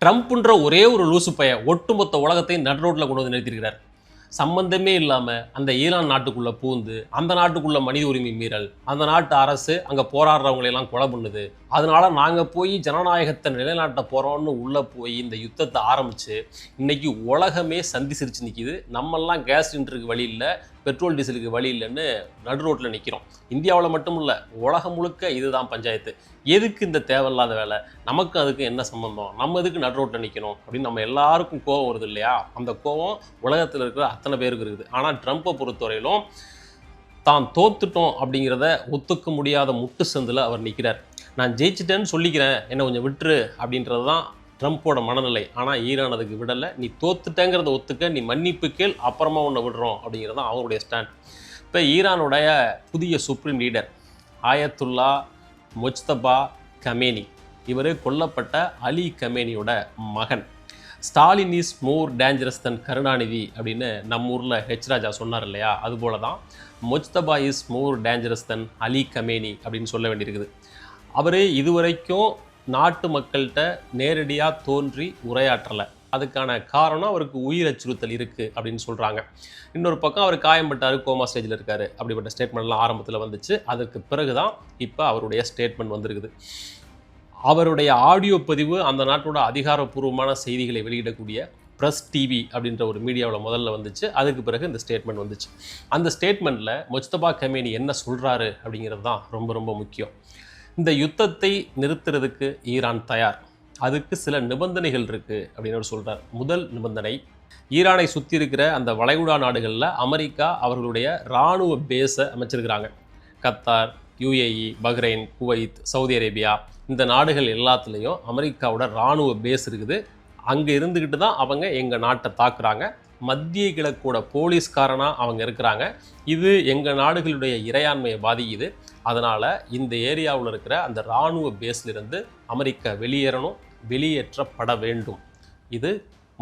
ட்ரம்ப்ன்ற ஒரே ஒரு லூசு பைய ஒட்டுமொத்த உலகத்தையும் நடு ரோட்டில் கொண்டு வந்து நிறுத்திருக்கிறார். சம்பந்தமே இல்லாமல் அந்த ஈரான் நாட்டுக்குள்ளே பூந்து அந்த நாட்டுக்குள்ளே மனித உரிமை மீறல், அந்த நாட்டு அரசு அங்கே போராடுறவங்களையெல்லாம் கொலை பண்ணுது, அதனால நாங்கள் போய் ஜனநாயகத்தை நிலைநாட்ட போகிறோம்னு உள்ளே போய் இந்த யுத்தத்தை ஆரம்பித்து இன்றைக்கி உலகமே சந்தி சிரித்து நிற்கிது. நம்மெல்லாம் கேஸ் சிலிண்டருக்கு வழி இல்லை, பெட்ரோல் டீசலுக்கு வழி இல்லைன்னு நடு ரோட்டில் நிற்கிறோம். இந்தியாவில் மட்டும் இல்லை, உலகம் முழுக்க இதுதான் பஞ்சாயத்து. எதுக்கு இந்த தேவையில்லாத வேலை, நமக்கு அதுக்கு என்ன சம்பந்தம், நம்ம எதுக்கு நடு ரோட்டில் நிற்கணும் அப்படின்னு நம்ம எல்லாருக்கும் கோவம் வருது இல்லையா? அந்த கோவம் உலகத்தில் இருக்கிற அத்தனை பேருக்கு இருக்குது. ஆனால் ட்ரம்ப்பை பொறுத்தவரையிலும் தான் தோத்துட்டோம் அப்படிங்கிறத ஒத்துக்க முடியாத முட்டு சந்தில் அவர் நிற்கிறார். நான் ஜெயிச்சிட்டேன்னு சொல்லிக்கிறேன், என்னை கொஞ்சம் விட்டுரு அப்படின்றது தான் ட்ரம்ப்போட மனநிலை. ஆனால் ஈரான் அதுக்கு விடலை. நீ தோத்துட்டேங்கிறத ஒத்துக்க, நீ மன்னிப்பு கேள், அப்புறமா உன்னை விடுறோம் அப்படிங்கிறது தான் அவருடைய ஸ்டாண்ட். இப்போ ஈரானுடைய புதிய supreme leader Ayatollah Mojtaba Khamenei, இவர் கொல்லப்பட்ட அலி கமேனியோட மகன். Stalin is more dangerous than Karunanidhi அப்படின்னு நம்ம ஊரில் ஹெச் ராஜா சொன்னார் இல்லையா? அதுபோல தான் Mojtaba is more dangerous than Ali Khamenei அப்படின்னு சொல்ல வேண்டியிருக்குது. அவர் இதுவரைக்கும் நாட்டு மக்கள்கிட்ட நேரடியாக தோன்றி உரையாற்றலை. அதுக்கான காரணம் அவருக்கு உயிர் அச்சுறுத்தல் இருக்குது அப்படின்னு சொல்கிறாங்க. இன்னொரு பக்கம் அவர் காயம்பட்டார், கோமா ஸ்டேஜில் இருக்கார், அப்படிப்பட்ட ஸ்டேட்மெண்ட்லாம் ஆரம்பத்தில் வந்துச்சு. அதுக்கு பிறகு தான் இப்போ அவருடைய ஸ்டேட்மெண்ட் வந்திருக்குது. அவருடைய ஆடியோ பதிவு அந்த நாட்டோட அதிகாரப்பூர்வமான செய்திகளை வெளியிடக்கூடிய ப்ரெஸ் டிவி அப்படின்ற ஒரு மீடியாவில் முதல்ல வந்துச்சு. அதுக்கு பிறகு இந்த ஸ்டேட்மெண்ட் வந்துச்சு. அந்த ஸ்டேட்மெண்ட்டில் முஜ்தபா கமேனி என்ன சொல்கிறாரு அப்படிங்கிறது தான் ரொம்ப ரொம்ப முக்கியம். இந்த யுத்தத்தை நிறுத்துறதுக்கு ஈரான் தயார், அதுக்கு சில நிபந்தனைகள் இருக்குது அப்படின்னு அவர் சொல்கிறார். முதல் நிபந்தனை, ஈரானை சுற்றி இருக்கிற அந்த வளைகுடா நாடுகளில் அமெரிக்கா அவர்களுடைய இராணுவ பேஸை அமைச்சிருக்கிறாங்க. Qatar, UAE, Bahrain, Kuwait, Saudi Arabia, இந்த நாடுகள் எல்லாத்துலேயும் அமெரிக்காவோட இராணுவ பேஸ் இருக்குது. அங்கே இருந்துக்கிட்டு தான் அவங்க எங்கள் நாட்டை தாக்குறாங்க. மத்திய கிழக்கோட போலீஸ்காரனாக அவங்க இருக்கிறாங்க. இது எங்கள் நாடுகளுடைய இறையாண்மையை பாதிக்குது. அதனால் இந்த ஏரியாவில் இருக்கிற அந்த இராணுவ பேஸ்லிருந்து அமெரிக்கா வெளியேறணும், வெளியேற்றப்பட வேண்டும். இது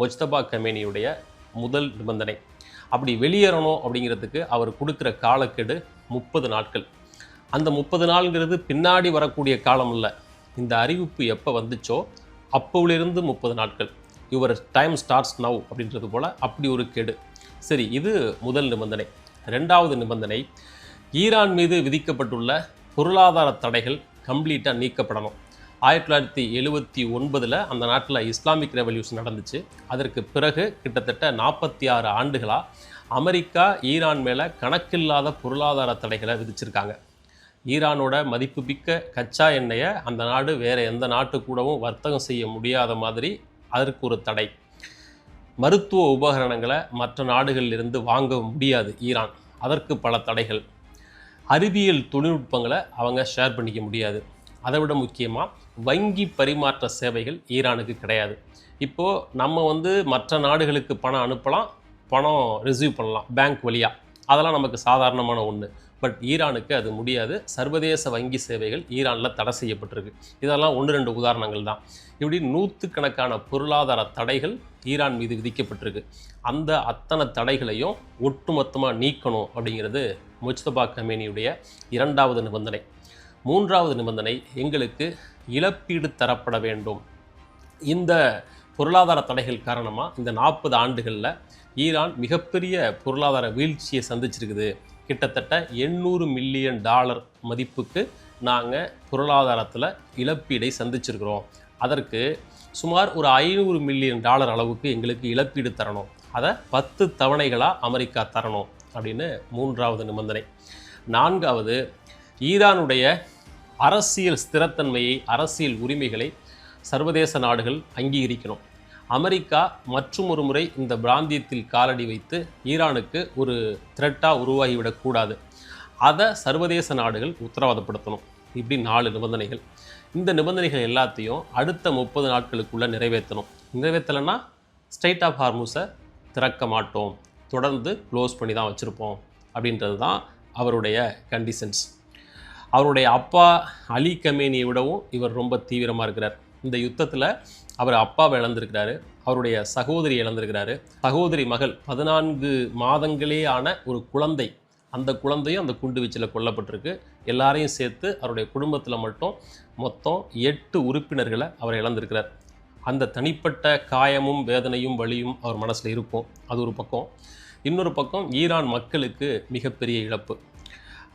முஜ்தபா கமேனியுடைய முதல் நிபந்தனை. அப்படி வெளியேறணும் அப்படிங்கிறதுக்கு அவர் கொடுக்குற காலக்கெடு 30 நாட்கள். அந்த 30 நாள்ங்கிறது பின்னாடி வரக்கூடிய காலம் இல்லை. இந்த அறிவிப்பு எப்போ வந்துச்சோ அப்போவிலிருந்து 30 நாட்கள். யுவர் டைம் ஸ்டார்ட்ஸ் நவ் அப்படின்றது போல் அப்படி ஒரு கெடு. சரி, இது முதல் நிபந்தனை. ரெண்டாவது நிபந்தனை, ஈரான் மீது விதிக்கப்பட்டுள்ள பொருளாதார தடைகள் கம்ப்ளீட்டாக நீக்கப்படணும். 1979 அந்த நாட்டில் இஸ்லாமிக் ரெவல்யூஷன் நடந்துச்சு. அதற்கு பிறகு கிட்டத்தட்ட 46 ஆண்டுகளாக அமெரிக்கா ஈரான் மேலே கணக்கில்லாத பொருளாதார தடைகளை விதிச்சிருக்காங்க. ஈரானோட மதிப்புமிக்க கச்சா எண்ணெயை அந்த நாடு வேறு எந்த நாட்டு கூடவும் வர்த்தகம் செய்ய முடியாத மாதிரி அதற்கு ஒரு தடை. மருத்துவ உபகரணங்களை மற்ற நாடுகளிலிருந்து வாங்க முடியாது ஈரான், அதற்கு பல தடைகள். அறிவியல் தொழில்நுட்பங்களை அவங்க ஷேர் பண்ணிக்க முடியாது. அதை விட முக்கியமாக வங்கி பரிமாற்ற சேவைகள் ஈரானுக்கு கிடையாது. இப்போது நம்ம மற்ற நாடுகளுக்கு பணம் அனுப்பலாம், பணம் ரிசீவ் பண்ணலாம் பேங்க் வழியாக, அதெல்லாம் நமக்கு சாதாரணமான ஒன்று. பட் ஈரானுக்கு அது முடியாது. சர்வதேச வங்கி சேவைகள் ஈரானில் தடை செய்யப்பட்டிருக்கு. இதெல்லாம் 1-2 உதாரணங்கள் தான். இப்படி 100கணக்கான பொருளாதார தடைகள் ஈரான் மீது விதிக்கப்பட்டிருக்கு. அந்த அத்தனை தடைகளையும் ஒட்டுமொத்தமாக நீக்கணும் அப்படிங்கிறது முஜ்தபா கமேனியுடைய இரண்டாவது நிபந்தனை. மூன்றாவது நிபந்தனை, எங்களுக்கு இழப்பீடு தரப்பட வேண்டும். இந்த பொருளாதார தடைகள் காரணமாக இந்த 40 ஆண்டுகளில் ஈரான் மிகப்பெரிய பொருளாதார வீழ்ச்சியை சந்திச்சிருக்குது. கிட்டத்தட்ட $800 மில்லியன் மதிப்புக்கு நாங்கள் பொருளாதாரத்தில் இழப்பீடை சந்திச்சிருக்கிறோம். அதற்கு சுமார் ஒரு $500 மில்லியன் அளவுக்கு எங்களுக்கு இழப்பீடு தரணும். அதை 10 தவணைகளாக அமெரிக்கா தரணும் அப்படின்னு மூன்றாவது நிபந்தனை. நான்காவது, ஈரானுடைய அரசியல் ஸ்திரத்தன்மையை, அரசியல் உரிமைகளை சர்வதேச நாடுகள் அங்கீகரிக்கணும். அமெரிக்கா மற்றும் ஒரு முறை இந்த பிராந்தியத்தில் காலடி வைத்து ஈரானுக்கு ஒரு த்ரெட்டாக உருவாகிவிடக்கூடாது. அதை சர்வதேச நாடுகள் உத்தரவாதப்படுத்தணும். இப்படி 4 நிபந்தனைகள். இந்த நிபந்தனைகள் எல்லாத்தையும் அடுத்த 30 நாட்களுக்குள்ளே நிறைவேற்றணும். நிறைவேற்றலைன்னா ஸ்ட்ரைட் ஆஃப் ஹார்முஸை திறக்க மாட்டோம், தொடர்ந்து க்ளோஸ் பண்ணி தான் வச்சுருப்போம் அப்படின்றது தான் அவருடைய கண்டிஷன்ஸ். அவருடைய அப்பா அலி கமேனியை விடவும் இவர் ரொம்ப தீவிரமாக இருக்கிறார். இந்த யுத்தத்தில் அவர் அப்பாவை இழந்திருக்கிறாரு, அவருடைய சகோதரி இழந்திருக்கிறாரு. சகோதரி மகள் 14 மாதங்களே ஆன ஒரு குழந்தை, அந்த குழந்தையும் அந்த குண்டு வீச்சில் கொல்லப்பட்டிருக்கு. எல்லாரையும் சேர்த்து அவருடைய குடும்பத்தில் மட்டும் மொத்தம் 8 உறுப்பினர்களை அவர் இழந்திருக்கிறார். அந்த தனிப்பட்ட காயமும் வேதனையும் வலியும் அவர் மனசில் இருக்கும். அது ஒரு பக்கம். இன்னொரு பக்கம் ஈரான் மக்களுக்கு மிகப்பெரிய இழப்பு.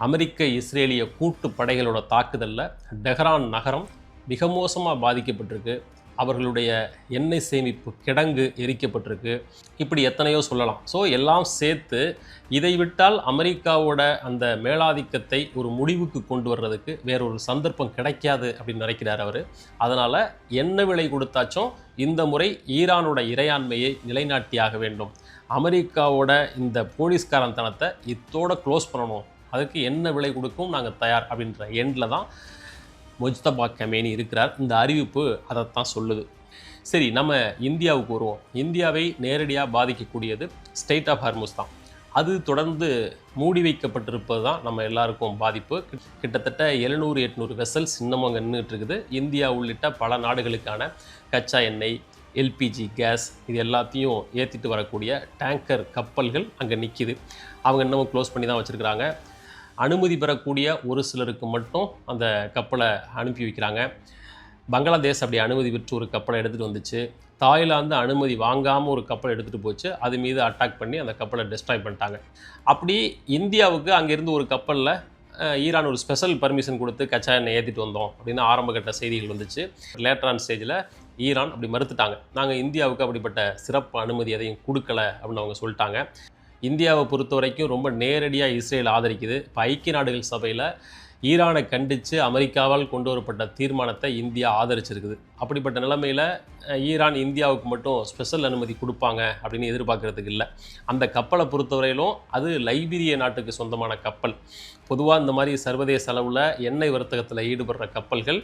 அமெரிக்க இஸ்ரேலிய கூட்டு படைகளோட தாக்குதலில் டெஹ்ரான் நகரம் மிக மோசமாக பாதிக்கப்பட்டிருக்கு. அவர்களுடைய எண்ணெய் சேமிப்பு கிடங்கு எரிக்கப்பட்டிருக்கு. இப்படி எத்தனையோ சொல்லலாம். ஸோ எல்லாம் சேர்த்து இதை விட்டால் அமெரிக்காவோட அந்த மேலாதிக்கத்தை ஒரு முடிவுக்கு கொண்டு வர்றதுக்கு வேறொரு சந்தர்ப்பம் கிடைக்காது அப்படின்னு நினைக்கிறார் அவர். அதனால் என்ன விலை கொடுத்தாச்சும் இந்த முறை ஈரானோட இறையாண்மையை நிலைநாட்டியாக வேண்டும். அமெரிக்காவோட இந்த போலீஸ்காரன் தனத்தை இத்தோட க்ளோஸ் பண்ணணும். அதுக்கு என்ன விலை கொடுக்கும் நாங்கள் தயார் அப்படின்ற எண்டில் தான் முஜ்தபா கமேனி இருக்கிறார். இந்த அறிவிப்பு அதைத்தான் சொல்லுது. சரி, நம்ம இந்தியாவுக்கு வருவோம். இந்தியாவை நேரடியாக பாதிக்கக்கூடியது ஸ்ட்ரெய்ட் ஆஃப் ஹார்முஸ் தான். அது தொடர்ந்து மூடி வைக்கப்பட்டிருப்பது தான் நம்ம எல்லாருக்கும் பாதிப்பு. கிட்டத்தட்ட 700-800 வெசல்ஸ் இன்னமும் அங்கே நின்றுட்டு இருக்குது. இந்தியா உள்ளிட்ட பல நாடுகளுக்கான கச்சா எண்ணெய், எல்பிஜி கேஸ் இது எல்லாத்தையும் ஏற்றிட்டு வரக்கூடிய டேங்கர் கப்பல்கள் அங்கே நிற்கிது. அவங்க இன்னமும் க்ளோஸ் பண்ணி தான் வச்சுருக்கிறாங்க. அனுமதி பெறக்கூடிய ஒரு சிலருக்கு மட்டும் அந்த கப்பலை அனுப்பி வைக்கிறாங்க. பங்களாதேஷ் அப்படி அனுமதி பெற்று ஒரு கப்பலை எடுத்துகிட்டு வந்துச்சு. தாய்லாந்து அனுமதி வாங்காமல் ஒரு கப்பலை எடுத்துகிட்டு போச்சு. அது மீது அட்டாக் பண்ணி அந்த கப்பலை டெஸ்ட்ராய் பண்ணிட்டாங்க. அப்படி இந்தியாவுக்கு அங்கேருந்து ஒரு கப்பலில் ஈரான் ஒரு ஸ்பெஷல் பர்மிஷன் கொடுத்து கச்சா எண்ணெய் ஏற்றிட்டு வந்தோம் அப்படின்னு ஆரம்பகட்ட செய்திகள் வந்துச்சு. லேட்டரான ஸ்டேஜில் ஈரான் அப்படி மறுத்துட்டாங்க. நாங்கள் இந்தியாவுக்கு அப்படிப்பட்ட சிறப்பு அனுமதி எதையும் கொடுக்கல அப்படின்னு அவங்க சொல்லிட்டாங்க. இந்தியாவை பொறுத்த வரைக்கும் ரொம்ப நேரடியாக இஸ்ரேல் ஆதரிக்குது. இப்போ ஐக்கிய நாடுகள் சபையில் ஈரானை கண்டித்து அமெரிக்காவால் கொண்டு வரப்பட்ட தீர்மானத்தை இந்தியா ஆதரிச்சிருக்குது. அப்படிப்பட்ட நிலைமையில் ஈரான் இந்தியாவுக்கு மட்டும் ஸ்பெஷல் அனுமதி கொடுப்பாங்க அப்படின்னு எதிர்பார்க்கறதுக்கு இல்லை. அந்த கப்பலை பொறுத்தவரையிலும் அது லைபீரிய நாட்டுக்கு சொந்தமான கப்பல். பொதுவாக இந்த மாதிரி சர்வதேச அளவில் எண்ணெய் வர்த்தகத்தில் ஈடுபடுற கப்பல்கள்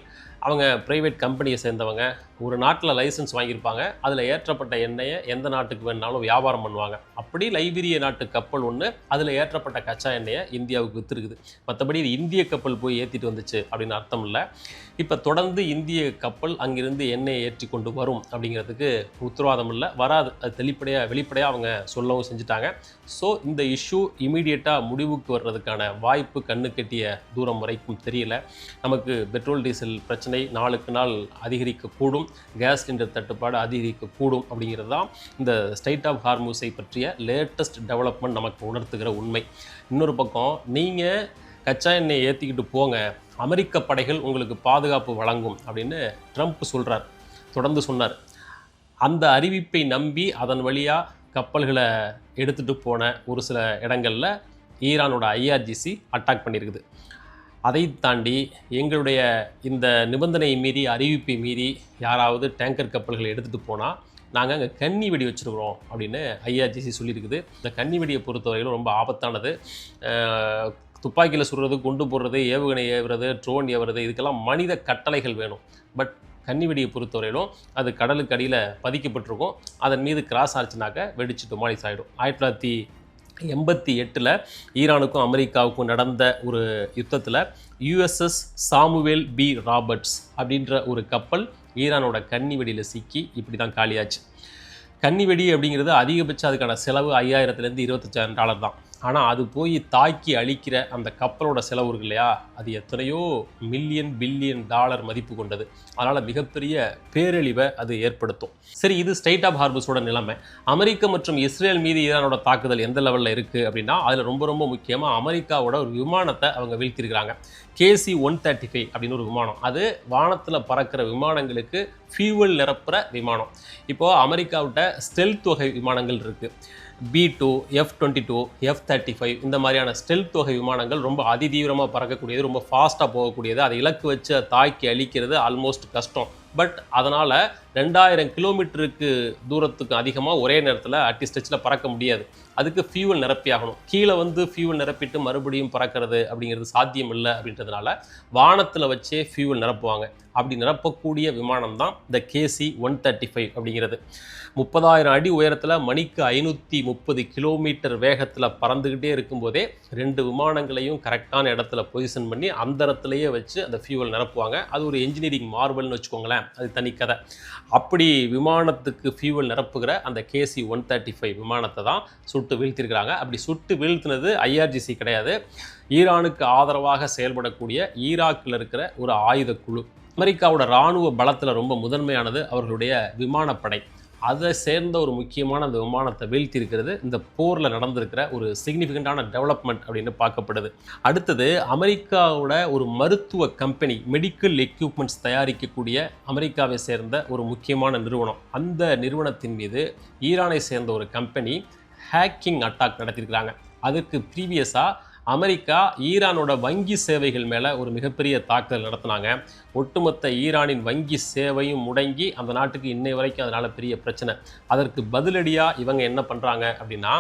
அவங்க ப்ரைவேட் கம்பெனியை சேர்ந்தவங்க ஒரு நாட்டில் லைசன்ஸ் வாங்கியிருப்பாங்க. அதில் ஏற்றப்பட்ட எண்ணெயை எந்த நாட்டுக்கு வேணுனாலும் வியாபாரம் பண்ணுவாங்க. அப்படி லைபீரிய நாட்டு கப்பல் ஒன்று அதில் ஏற்றப்பட்ட கச்சா எண்ணெயை இந்தியாவுக்கு விற்றுருக்குது. மற்றபடி இது இந்திய கப்பல் போய் ஏற்றிட்டு வந்துச்சு அப்படின்னு அர்த்தம் இல்லை. இப்போ தொடர்ந்து இந்திய கப்பல் அங்கிருந்து எண்ணெயை ஏற்றி கொண்டு வரும் அப்படிங்கிறதுக்கு உத்தரவாதம் இல்லை, வராது. அது வெளிப்படையாக அவங்க சொல்லவும் செஞ்சுட்டாங்க. ஸோ இந்த இஷ்யூ இமீடியட்டாக முடிவுக்கு வர்றதுக்கான வாய்ப்பு கண்ணு கெட்டிய தூரம் வரைக்கும் தெரியல. நமக்கு பெட்ரோல் டீசல் பிரச்சனை நாளுக்கு நாள் அதிகரிக்கக்கூடும், கேஸ் சிலிண்டர் தட்டுப்பாடு அதிகரிக்கக்கூடும் அப்படிங்கிறது தான் இந்த ஸ்ட்ரெய்ட் ஆஃப் ஹார்முஸை பற்றிய லேட்டஸ்ட் டெவலப்மெண்ட் நமக்கு உணர்த்துகிற உண்மை. இன்னொரு பக்கம் நீங்கள் கச்சா எண்ணெயை ஏற்றிக்கிட்டு போங்க, அமெரிக்க படைகள் உங்களுக்கு பாதுகாப்பு வழங்கும் அப்படின்னு ட்ரம்ப் சொல்கிறார், தொடர்ந்து சொன்னார். அந்த அறிவிப்பை நம்பி அதன் வழியாக கப்பல்களை எடுத்துகிட்டு போன ஒரு சில இடங்களில் ஈரானோட IRGC அட்டாக் பண்ணியிருக்குது. அதை தாண்டி எங்களுடைய இந்த நிபந்தனையை மீறி அறிவிப்பை மீறி யாராவது டேங்கர் கப்பல்களை எடுத்துகிட்டு போனால் நாங்கள் அங்கே கன்னி வெடி வச்சுருக்கிறோம் அப்படின்னு IRGC சொல்லியிருக்குது. இந்த கன்னி வெடியை பொறுத்தவரையிலும் ரொம்ப ஆபத்தானது. துப்பாக்கியில் சுடுறது, குண்டு போடுறது, ஏவுகணை ஏவுறது, ட்ரோன் ஏவுறது இதுக்கெல்லாம் மனித கட்டளைகள் வேணும். பட் கன்னிவெடியை பொறுத்தவரையிலும் அது கடலுக்கு அடியில் பதிக்கப்பட்டிருக்கும். அதன் மீது கிராஸ் ஆச்சுனாக்க வெடிச்சு டொமாலிஸ் ஆகிடும். 1988 ஈரானுக்கும் அமெரிக்காவுக்கும் நடந்த ஒரு யுத்தத்தில் USS சாமுவேல் B. ராபர்ட்ஸ் அப்படின்ற ஒரு கப்பல் ஈரானோட கன்னிவெடியில் சிக்கி இப்படி தான் காலியாச்சு. கன்னிவெடி அப்படிங்கிறது அதிகபட்சம் அதுக்கான செலவு $5000 to $25,000 தான். ஆனால் அது போய் தாக்கி அழிக்கிற அந்த கப்பலோட செலவு இருக்கு இல்லையா, அது எத்தனையோ $1 பில்லியன் மதிப்பு கொண்டது. அதனால் மிகப்பெரிய பேரழிவை அது ஏற்படுத்தும். சரி, இது ஸ்ட்ரெய்ட் ஆஃப் ஹார்முஸோட நிலைமை. அமெரிக்கா மற்றும் இஸ்ரேல் மீது ஈரானோட தாக்குதல் எந்த லெவலில் இருக்குது அப்படின்னா, அதில் ரொம்ப முக்கியமாக அமெரிக்காவோட ஒரு விமானத்தை அவங்க வீழ்த்திருக்கிறாங்க. KC-135 அப்படின்னு ஒரு விமானம். அது வானத்தில் பறக்கிற விமானங்களுக்கு ஃபியூவல் நிரப்புற விமானம். இப்போது அமெரிக்காவிட்ட ஸ்டெல்த் வகை விமானங்கள் இருக்குது. B-2, F-22, F-35 இந்த மாதிரியான ஸ்டெல்த் வகை விமானங்கள் ரொம்ப அதிதீவிரமாக பறக்கக்கூடியது, ரொம்ப ஃபாஸ்ட்டாக போகக்கூடியது. அதை இலக்கு வச்சு தாக்கி அழிக்கிறது ஆல்மோஸ்ட் கஷ்டம். பட் அதனால் 2000 கிலோமீட்டருக்கு தூரத்துக்கு அதிகமாக ஒரே நேரத்தில் அட்டிஸ்டச்சில் பறக்க முடியாது. அதுக்கு ஃபியூவல் நிரப்பி ஆகணும். கீழே வந்து ஃபியூவல் நிரப்பிட்டு மறுபடியும் பறக்கிறது அப்படிங்கிறது சாத்தியம் இல்லை. அப்படின்றதுனால வானத்தில் வச்சே ஃபியூவல் நிரப்புவாங்க. அப்படி நிரப்பக்கூடிய விமானம் தான் இந்த KC-135 அப்படிங்கிறது. 30,000 அடி உயரத்தில் மணிக்கு 530 கிலோமீட்டர் வேகத்தில் பறந்துக்கிட்டே இருக்கும்போதே 2 விமானங்களையும் கரெக்டான இடத்துல பொசிஷன் பண்ணி அந்த இடத்துலையே வச்சு அந்த ஃபியூவல் நிரப்புவாங்க. அது ஒரு என்ஜினியரிங் மார்வல்னு வச்சுக்கோங்களேன், அது தனி கதை. அப்படி விமானத்துக்கு ஃபியூவல் நிரப்புகிற அந்த KC-135 விமானத்தை தான் சுட்டு வீழ்த்திருக்கிறாங்க. அப்படி சுட்டு வீழ்த்தினது IRGC கிடையாது, ஈரானுக்கு ஆதரவாக செயல்படக்கூடிய ஈராக்கில் இருக்கிற ஒரு ஆயுத குழு. அமெரிக்காவோட இராணுவ பலத்தில் ரொம்ப முதன்மையானது அவர்களுடைய விமானப்படை. அதை சேர்ந்த ஒரு முக்கியமான அந்த விமானத்தை வீழ்த்தியிருக்கிறது இந்த போரில் நடந்திருக்கிற ஒரு சிக்னிஃபிகண்ட்டான டெவலப்மெண்ட் அப்படின்னு பார்க்கப்படுது. அடுத்தது அமெரிக்காவோட ஒரு மருத்துவ கம்பெனி, மெடிக்கல் எக்யூப்மெண்ட்ஸ் தயாரிக்கக்கூடிய அமெரிக்காவை சேர்ந்த ஒரு முக்கியமான நிறுவனம். அந்த நிறுவனத்தின் மீது ஈரானை சேர்ந்த ஒரு கம்பெனி ஹேக்கிங் அட்டாக் நடத்தியிருக்கிறாங்க. அதுக்கு ப்ரீவியஸாக அமெரிக்கா ஈரானோட வங்கி சேவைகள் மேலே ஒரு மிகப்பெரிய தாக்குதல் நடத்தினாங்க. ஒட்டுமொத்த ஈரானின் வங்கி சேவையும் முடங்கி அந்த நாட்டுக்கு இன்னை வரைக்கும் அதனால் பெரிய பிரச்சனை. அதற்கு பதிலடியாக இவங்க என்ன பண்ணுறாங்க அப்படின்னா,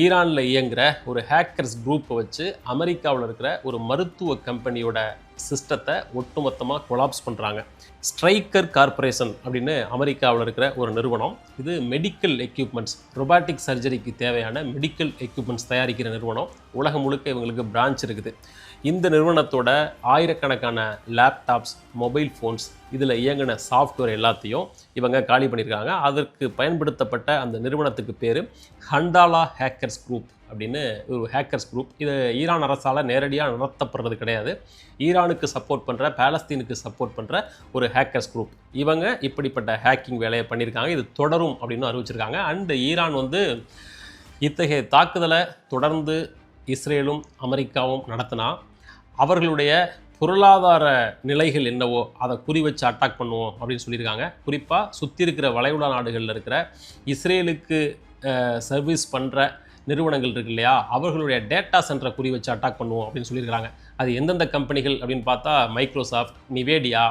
ஈரானில் இயங்குகிற ஒரு ஹேக்கர்ஸ் குரூப்பை வச்சு அமெரிக்காவில் இருக்கிற ஒரு மருத்துவ கம்பெனியோட சிஸ்டத்தை ஒட்டுமொத்தமாக கொலாப்ஸ் பண்ணுறாங்க. ஸ்ட்ரைக்கர் கார்பரேஷன் அப்படின்னு அமெரிக்காவில் இருக்கிற ஒரு நிறுவனம். இது மெடிக்கல் எக்யூப்மெண்ட்ஸ், ரொபாட்டிக் சர்ஜரிக்கு தேவையான மெடிக்கல் எக்யூப்மெண்ட்ஸ் தயாரிக்கிற நிறுவனம். உலகம் முழுக்க இவங்களுக்கு பிரான்ச் இருக்குது. இந்த நிறுவனத்தோட ஆயிரக்கணக்கான லேப்டாப்ஸ், மொபைல் ஃபோன்ஸ், இதில் இயங்கின சாஃப்ட்வேர் எல்லாத்தையும் இவங்க காலி பண்ணியிருக்காங்க. அதற்கு பயன்படுத்தப்பட்ட அந்த நிறுவனத்துக்கு பேர் ஹண்டாலா ஹேக்கர்ஸ் குரூப் அப்படின்னு ஒரு ஹேக்கர்ஸ் குரூப். இது ஈரான் அரசால் நேரடியாக நடத்தப்படுறது கிடையாது. ஈரானுக்கு சப்போர்ட் பண்ணுற, பாலஸ்தீனுக்கு சப்போர்ட் பண்ணுற ஒரு ஹேக்கர்ஸ் குரூப். இவங்க இப்படிப்பட்ட ஹேக்கிங் வேலையை பண்ணியிருக்காங்க. இது தொடரும் அப்படின்னு அறிவிச்சிருக்காங்க. அண்டு ஈரான் இத்தகைய தாக்குதலை தொடர்ந்து இஸ்ரேலும் அமெரிக்காவும் நடத்தினா அவர்களுடைய பொருளாதார நிலைகள் என்னவோ அதை குறி வச்சு அட்டாக் பண்ணுவோம் அப்படின்னு சொல்லியிருக்காங்க. குறிப்பாக சுற்றி இருக்கிற வளைகுடா நாடுகளில் இருக்கிற இஸ்ரேலுக்கு சர்வீஸ் பண்ணுற நிறுவனங்கள் இருக்கு இல்லையா, அவர்களுடைய டேட்டா சென்டரை குறி வச்சு அட்டாக் பண்ணுவோம் அப்படின்னு சொல்லியிருக்காங்க. அது எந்தெந்த கம்பெனிகள் அப்படின்னு பார்த்தா மைக்ரோசாஃப்ட், நிவேடியா,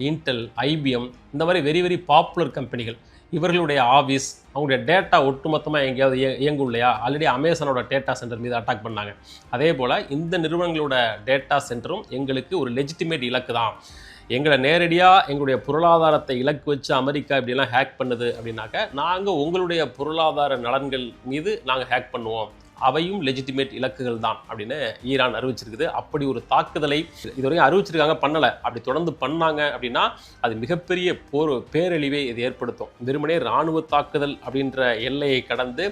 இன்டெல், ஐபிஎம், இந்த மாதிரி வெரி வெரி பாப்புலர் கம்பெனிகள். இவர்களுடைய ஆஃபீஸ், அவங்களுடைய டேட்டா ஒட்டுமொத்தமாக எங்கேயாவது இயங்கும் இல்லையா, ஆல்ரெடி அமேசானோட டேட்டா சென்டர் மீது அட்டாக் பண்ணாங்க. அதே போல் இந்த நிறுவனங்களோட டேட்டா சென்டரும் எங்களுக்கு ஒரு லெஜிட்டிமேட் இலக்கு தான். எங்களை நேரடியாக எங்களுடைய பொருளாதாரத்தை இலக்கு வச்சு அமெரிக்கா இப்படிலாம் ஹேக் பண்ணுது அப்படின்னாக்க, நாங்கள் உங்களுடைய பொருளாதார நலன்கள் மீது நாங்கள் ஹேக் பண்ணுவோம், அவையும் லெஜிட்டிமேட் இலக்குகள் தான் அப்படின்னு ஈரான் அறிவிச்சிருக்குது. அப்படி ஒரு தாக்குதலை இதுவரைக்கும் அறிவிச்சிருக்காங்க, பண்ணலை. அப்படி தொடர்ந்து பண்ணாங்க அப்படின்னா அது மிகப்பெரிய பேரழிவை இது ஏற்படுத்தும். வெறுமனே இராணுவ தாக்குதல் அப்படின்ற எல்லையை கடந்து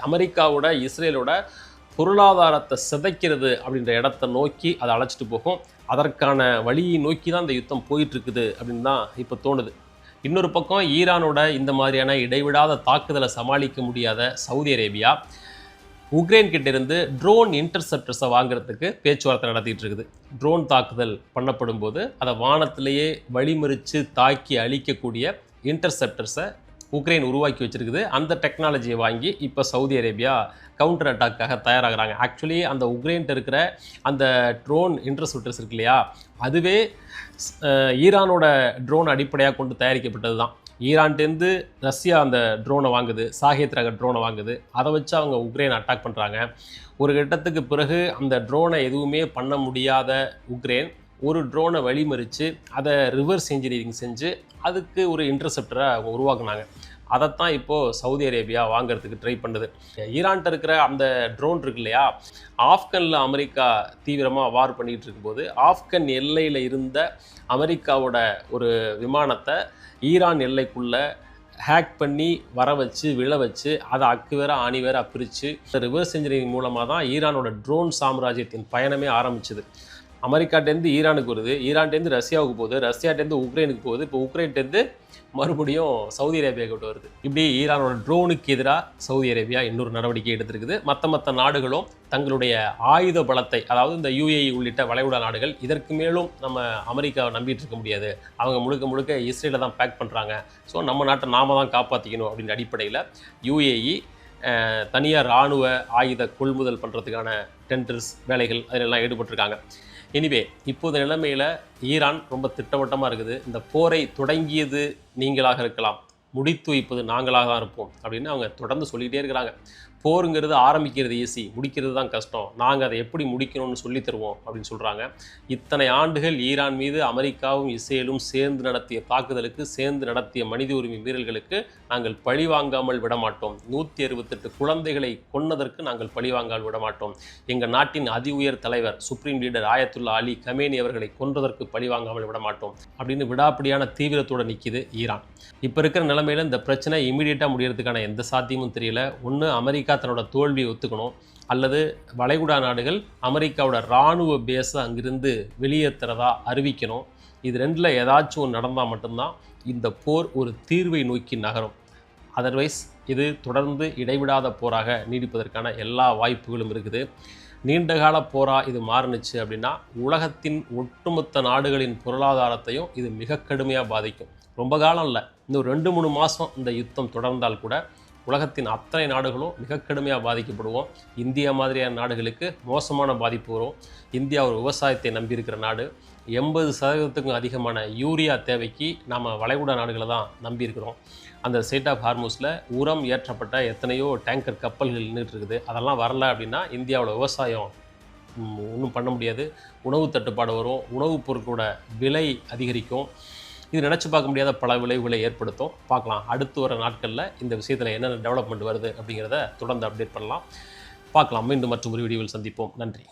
அமெரிக்காவோட இஸ்ரேலோட பொருளாதாரத்தை சிதைக்கிறது அப்படின்ற இடத்தை நோக்கி அதை அழைச்சிட்டு போகும். அதற்கான வழியை நோக்கி தான் இந்த யுத்தம் போயிட்டுருக்குது அப்படின்னு தான் இப்போ தோணுது. இன்னொரு பக்கம் ஈரானோட இந்த மாதிரியான இடைவிடாத தாக்குதலை சமாளிக்க முடியாத சவுதி அரேபியா உக்ரைன் கிட்டேருந்து ட்ரோன் இன்டர்செப்டர்ஸை வாங்குறதுக்கு பேச்சுவார்த்தை நடத்திட்டு இருக்குது. ட்ரோன் தாக்குதல் பண்ணப்படும் போது அதை வானத்திலேயே வழிமறித்து தாக்கி அழிக்கக்கூடிய இன்டர்செப்டர்ஸை உக்ரைன் உருவாக்கி வச்சுருக்குது. அந்த டெக்னாலஜியை வாங்கி இப்போ சவுதி அரேபியா கவுண்டர் அட்டாக்காக தயாராகிறாங்க. ஆக்சுவலி அந்த உக்ரைன்ட்டு இருக்கிற அந்த ட்ரோன் இன்டர்செப்டர்ஸ் இருக்கு இல்லையா, அதுவே ஈரானோட ட்ரோன் அடிப்படையாக கொண்டு தயாரிக்கப்பட்டது தான். ஈரான்டேருந்து ரஷ்யா அந்த ட்ரோனை வாங்குது, சாகேத் ரக ட்ரோனை வாங்குது. அதை வச்சு அவங்க உக்ரைன் அட்டாக் பண்ணுறாங்க. ஒரு கட்டத்துக்கு பிறகு அந்த ட்ரோனை எதுவுமே பண்ண முடியாத உக்ரைன் ஒரு ட்ரோனை வழிமறித்து அதை ரிவர்ஸ் இன்ஜினியரிங் செஞ்சு அதுக்கு ஒரு இன்டர்செப்டரை அவங்க உருவாக்குனாங்க. அதைத்தான் இப்போது சவுதி அரேபியா வாங்கிறதுக்கு ட்ரை பண்ணுது. ஈரான்கிட்ட இருக்கிற அந்த ட்ரோன் இருக்கு இல்லையா, ஆப்கனில் அமெரிக்கா தீவிரமாக வார் பண்ணிகிட்டு இருக்கும்போது ஆப்கன் எல்லையில் இருந்த அமெரிக்காவோட ஒரு விமானத்தை ஈரான் எல்லைக்குள்ளே ஹேக் பண்ணி வர வச்சு விழ வச்சு அதை அக்கு வேற ஆணி வேற பிரித்து ரிவர்ஸ் இன்ஜினியரிங் மூலமாக தான் ஈரானோட ட்ரோன் சாம்ராஜ்யத்தின் பயணமே ஆரம்பிச்சுது. அமெரிக்காட்டேருந்து ஈரானுக்கு வருது, ஈரான்டேருந்து ரஷ்யாவுக்கு போகுது, ரஷ்யாட்டேருந்து உக்ரைனுக்கு போகுது, இப்போ உக்ரைன்டேருந்து மறுபடியும் சவுதி அரேபியாவுக்கு வருது. இப்படி ஈரானோட ட்ரோனுக்கு எதிராக சவுதி அரேபியா இன்னொரு நடவடிக்கை எடுத்திருக்குது. மற்ற நாடுகளும் தங்களுடைய ஆயுத பலத்தை, அதாவது இந்த யுஏஇ உள்ளிட்ட வளைகுடா நாடுகள், இதற்கு மேலும் நம்ம அமெரிக்காவை நம்பிட்டு இருக்க முடியாது, அவங்க முழுக்க இஸ்ரேலை தான் பேக் பண்ணுறாங்க, ஸோ நம்ம நாட்டை நாம தான் காப்பாற்றிக்கணும் அப்படின்ற அடிப்படையில் யுஏஇ தனியார் இராணுவ ஆயுத கொள்முதல் பண்ணுறதுக்கான டெண்டர்ஸ் வேலைகள் அதிலெல்லாம் ஈடுபட்டிருக்காங்க. எனிவே இப்போது நிலைமையில் ஈரான் ரொம்ப திட்டவட்டமாக இருக்குது. இந்த போரை தொடங்கியது நீங்களாக இருக்கலாம், முடித்து வைப்பது நாங்களாக தான் இருப்போம் அப்படின்னு அவங்க தொடர்ந்து சொல்லிகிட்டே இருக்கிறாங்க. போருங்கிறது ஆரம்பிக்கிறது ஈஸி, முடிக்கிறது தான் கஷ்டம், நாங்கள் அதை எப்படி முடிக்கணும்னு சொல்லி தருவோம் அப்படின்னு சொல்கிறாங்க. இத்தனை ஆண்டுகள் ஈரான் மீது அமெரிக்காவும் இஸ்ரேலும் சேர்ந்து நடத்திய தாக்குதலுக்கு, சேர்ந்து நடத்திய மனித உரிமை மீறல்களுக்கு நாங்கள் பழி வாங்காமல் விடமாட்டோம். 168 குழந்தைகளை கொன்னதற்கு நாங்கள் பழி வாங்காமல் விடமாட்டோம். எங்கள் நாட்டின் அதி உயர் தலைவர் supreme leader Ayatullah Ali Khamenei அவர்களை கொன்றதற்கு பழி வாங்காமல் விடமாட்டோம் அப்படின்னு விடாப்பிடியான தீவிரத்தோடு நிற்கிது ஈரான். இப்போ இருக்கிற நிலைமையில் இந்த பிரச்சனை இமீடியட்டாக முடியறதுக்கான எந்த சாத்தியமும் தெரியல. ஒன்று அமெரிக்கா தன்னோட தோல்வியை ஒத்துக்கணும், அல்லது வளைகுடா நாடுகள் அமெரிக்காவோட இராணுவ பேஸை அங்கிருந்து வெளியேற்றுறதா அறிவிக்கணும், இது ரெண்டில் ஏதாச்சும் ஒன்று நடந்தால் மட்டும்தான் இந்த போர் ஒரு தீர்வை நோக்கி நகரும். அதர்வைஸ் இது தொடர்ந்து இடைவிடாத போராக நீடிப்பதற்கான எல்லா வாய்ப்புகளும் இருக்குது. நீண்டகால போராக இது மாறுனுச்சு அப்படின்னா உலகத்தின் ஒட்டுமொத்த நாடுகளின் பொருளாதாரத்தையும் இது மிக கடுமையாக பாதிக்கும். ரொம்ப காலம் இல்லை, இன்னும் 2-3 மாதம் இந்த யுத்தம் தொடர்ந்தால் கூட உலகத்தின் அத்தனை நாடுகளும் மிக கடுமையாக பாதிக்கப்படுவோம். இந்தியா மாதிரியான நாடுகளுக்கு மோசமான பாதிப்பு வரும். இந்தியா ஒரு விவசாயத்தை நம்பியிருக்கிற நாடு. 80% அதிகமான யூரியா தேவைக்கு நாம் வளைகுடா நாடுகளை தான் நம்பியிருக்கிறோம். அந்த ஸ்ட்ரெய்ட் ஆஃப் ஹார்முஸில் உரம் ஏற்றப்பட்ட எத்தனையோ டேங்கர் கப்பல்கள் நின்றுட்டு இருக்குது. அதெல்லாம் வரல அப்படின்னா இந்தியாவோட விவசாயம் ஒன்றும் பண்ண முடியாது. உணவு தட்டுப்பாடு வரும், உணவுப் பொருட்களோட விலை அதிகரிக்கும். இது நினச்சி பார்க்க முடியாத பல விளைவுகளை ஏற்படுத்தும். பார்க்கலாம் அடுத்து வர நாட்களில் இந்த விஷயத்தில் என்னென்ன டெவலப்மெண்ட் வருது அப்படிங்கிறத தொடர்ந்து அப்டேட் பண்ணலாம். பார்க்கலாம். மீண்டும் மற்றும் ஒரு வீடியோவில் சந்திப்போம். நன்றி.